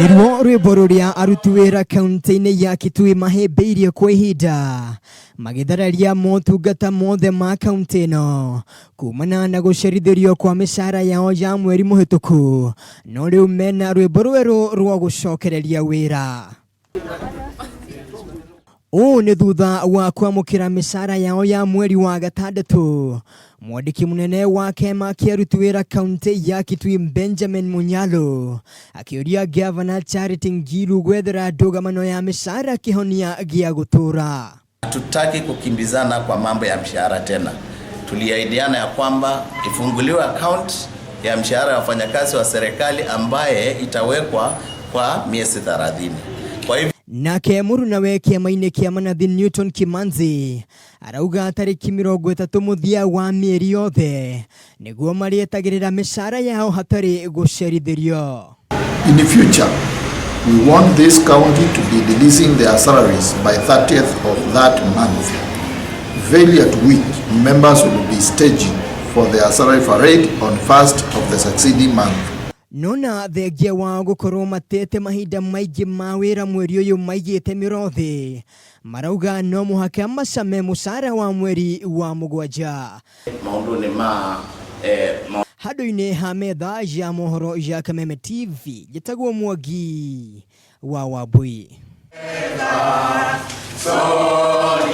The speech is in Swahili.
Niruo rwimbo ruria aruti wira kaunti-ini ya Kitui mahimbiirie kwa ihinda magithararia motungata mothe ma kaunti ino kumana na gucerithirio kwa micaara yao ya mweri muhituku, no riu mena rwimbo rweru rwa gucokereria wira. Ni thutha wa kwamukira micaara yao ya mweri wa gatandatu. Mwandiki munene wa kema kia aruti wira kaunti ya Kitui Benjamin Munyalo akiuria Governor Charity Ngilu gwethera ndugamano ya micaara kihonia gia gutura. Hatutaki kukimbizana kwa mambo ya mshahara tena. Tuliahidiana ya kwamba ifunguliwe account ya mshahara ya wafanyakazi wa serikali ambaye itawekwa kwa miezi 30. Kwa hivyo nake muruna we kiama-ini kia manathi Newton Kimanzi arauga tariki 30 muthia wa mieri yothe niguo marietagirira micaara yao hatari gucerithirio. In the future, we want this county to be releasing their salaries by 30th of that month, vary at which members will be staging for their salary parade on 1st of the succeeding month. Nona thengia wa gukorwo matete mahinda maingĩ ma wĩra mweri ũyũ maigĩte mĩrothi, marauga no mũhaka macame mũcara wa mweri wa mũgwanja. Handũ-inĩ ha metha ya mohoro ya Kameme TV, njĩtagwo Mwangi wa Wambui.